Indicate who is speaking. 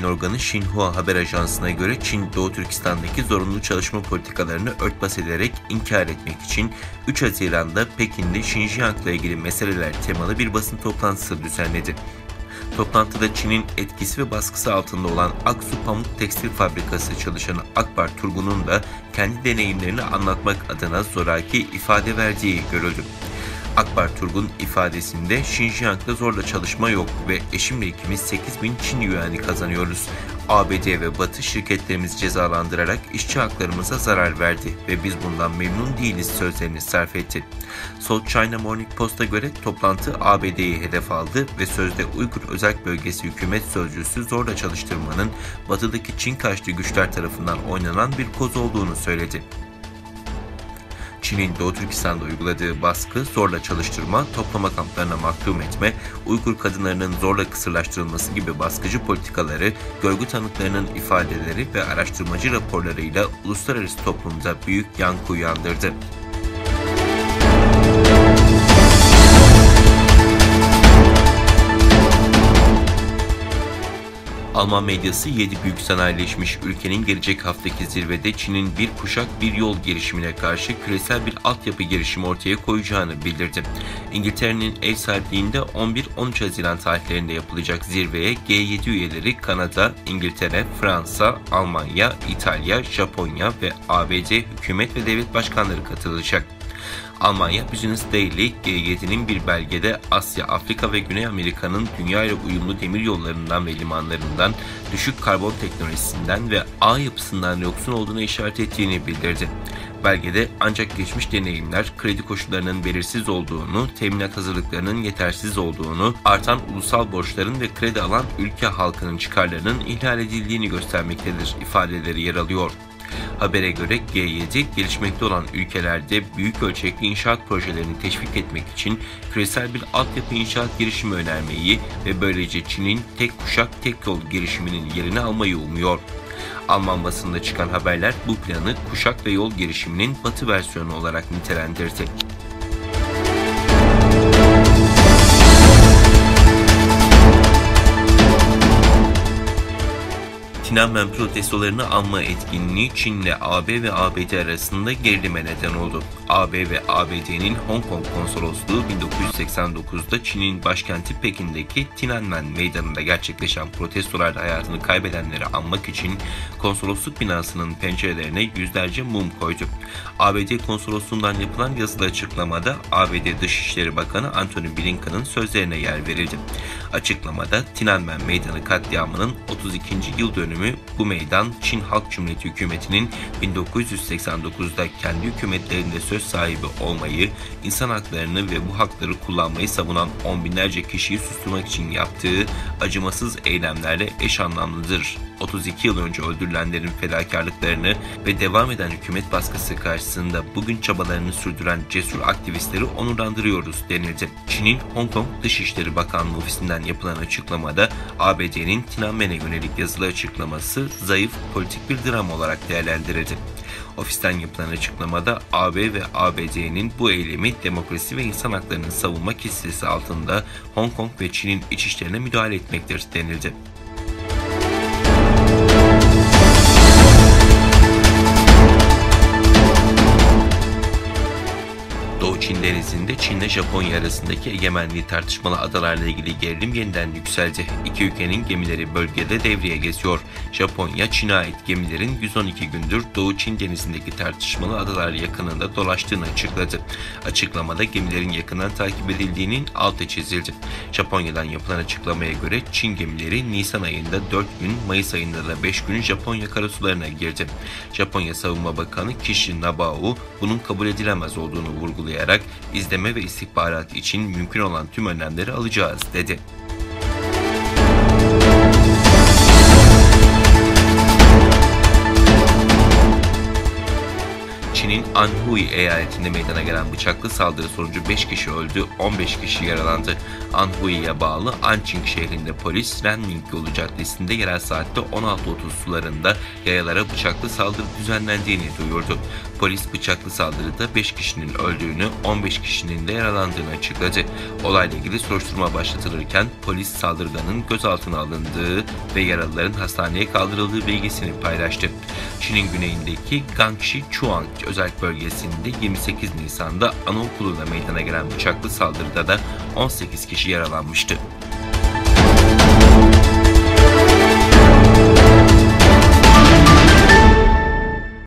Speaker 1: yayın organı Xinhua haber ajansına göre Çin, Doğu Türkistan'daki zorunlu çalışma politikalarını örtbas ederek inkar etmek için 3 Haziran'da Pekin'de Xinjiang'la ilgili meseleler temalı bir basın toplantısı düzenledi. Toplantıda Çin'in etkisi ve baskısı altında olan Aksu Pamuk Tekstil Fabrikası çalışanı Akbar Turgun'un da kendi deneyimlerini anlatmak adına zoraki ifade verdiği görüldü. Akbar Turgun ifadesinde Xinjiang'da zorla çalışma yok ve eşimle ikimiz 8.000 Çin yuanı kazanıyoruz. ABD ve Batı şirketlerimizi cezalandırarak işçi haklarımıza zarar verdi ve biz bundan memnun değiliz sözlerini sarf etti. South China Morning Post'a göre toplantı ABD'yi hedef aldı ve sözde Uygur Özerk Bölgesi hükümet sözcüsü zorla çalıştırmanın batıdaki Çin karşıtı güçler tarafından oynanan bir koz olduğunu söyledi. Çin'in Doğu Türkistan'da uyguladığı baskı, zorla çalıştırma, toplama kamplarına mahkum etme, Uygur kadınlarının zorla kısırlaştırılması gibi baskıcı politikaları, görgü tanıklarının ifadeleri ve araştırmacı raporlarıyla uluslararası toplumda büyük yankı uyandırdı. Alman medyası 7 büyük sanayileşmiş ülkenin gelecek haftaki zirvede Çin'in bir kuşak bir yol girişimine karşı küresel bir altyapı girişimi ortaya koyacağını bildirdi. İngiltere'nin ev sahipliğinde 11-13 Haziran tarihlerinde yapılacak zirveye G7 üyeleri Kanada, İngiltere, Fransa, Almanya, İtalya, Japonya ve ABD hükümet ve devlet başkanları katılacak. Almanya Business Daily, G7'nin bir belgede Asya, Afrika ve Güney Amerika'nın dünya ile uyumlu demiryollarından ve limanlarından, düşük karbon teknolojisinden ve ağ yapısından yoksun olduğunu işaret ettiğini bildirdi. Belgede ancak geçmiş deneyimler, kredi koşullarının belirsiz olduğunu, teminat hazırlıklarının yetersiz olduğunu, artan ulusal borçların ve kredi alan ülke halkının çıkarlarının ihlal edildiğini göstermektedir ifadeleri yer alıyor. Habere göre G7, gelişmekte olan ülkelerde büyük ölçekli inşaat projelerini teşvik etmek için küresel bir altyapı inşaat girişimi önermeyi ve böylece Çin'in tek kuşak tek yol girişiminin yerini almayı umuyor. Alman basında çıkan haberler bu planı kuşak ve yol girişiminin batı versiyonu olarak nitelendirdi. Tiananmen protestolarını anma etkinliği Çin'le AB ve ABD arasında gerilime neden oldu. AB ve ABD'nin Hong Kong konsolosluğu 1989'da Çin'in başkenti Pekin'deki Tiananmen Meydanı'nda gerçekleşen protestolarda hayatını kaybedenleri anmak için konsolosluk binasının pencerelerine yüzlerce mum koydu. ABD konsolosluğundan yapılan yazılı açıklamada ABD Dışişleri Bakanı Antony Blinken'ın sözlerine yer verildi. Açıklamada Tiananmen Meydanı katliamının 32. yıl dönümü bu meydan Çin Halk Cumhuriyeti hükümetinin 1989'da kendi hükümetlerinde söz sahibi olmayı, insan haklarını ve bu hakları kullanmayı savunan on binlerce kişiyi susturmak için yaptığı acımasız eylemlerle eş anlamlıdır. 32 yıl önce öldürülenlerin fedakarlıklarını ve devam eden hükümet baskısı karşısında bugün çabalarını sürdüren cesur aktivistleri onurlandırıyoruz denildi. Çin'in Hong Kong Dışişleri Bakanlığı ofisinden yapılan açıklamada ABD'nin Tiananmen'e yönelik yazılı açıklaması zayıf politik bir dram olarak değerlendirildi. Ofisten yapılan açıklamada AB ve ABD'nin bu eylemi demokrasi ve insan haklarını savunma kisvesi altında Hong Kong ve Çin'in iç işlerine müdahale etmektir denildi. Çin denizinde Çin'le Japonya arasındaki egemenliği tartışmalı adalarla ilgili gerilim yeniden yükseldi. İki ülkenin gemileri bölgede devreye geziyor. Japonya, Çin'e ait gemilerin 112 gündür Doğu Çin denizindeki tartışmalı adalar yakınında dolaştığını açıkladı. Açıklamada gemilerin yakından takip edildiğinin altı çizildi. Japonya'dan yapılan açıklamaya göre Çin gemileri Nisan ayında 4 gün, Mayıs ayında da 5 gün Japonya karasularına girdi. Japonya Savunma Bakanı Kishi Nabao bunun kabul edilemez olduğunu vurgulayarak izleme ve istihbarat için mümkün olan tüm önlemleri alacağız dedi. Çin'in Çin'in Anhui eyaletinde meydana gelen bıçaklı saldırı sonucu 5 kişi öldü, 15 kişi yaralandı. Anhui'ye bağlı Anqing şehrinde polis, Renmin yolu caddesinde yerel saatte 16.30 sularında yayalara bıçaklı saldırı düzenlendiğini duyurdu. Polis bıçaklı saldırıda 5 kişinin öldüğünü, 15 kişinin de yaralandığını açıkladı. Olayla ilgili soruşturma başlatılırken polis saldırganın gözaltına alındığı ve yaralıların hastaneye kaldırıldığı bilgisini paylaştı. Çin'in güneyindeki Gangxi Chuang özel bölgesinde 28 Nisan'da anaokulunda meydana gelen bıçaklı saldırıda da 18 kişi yaralanmıştı.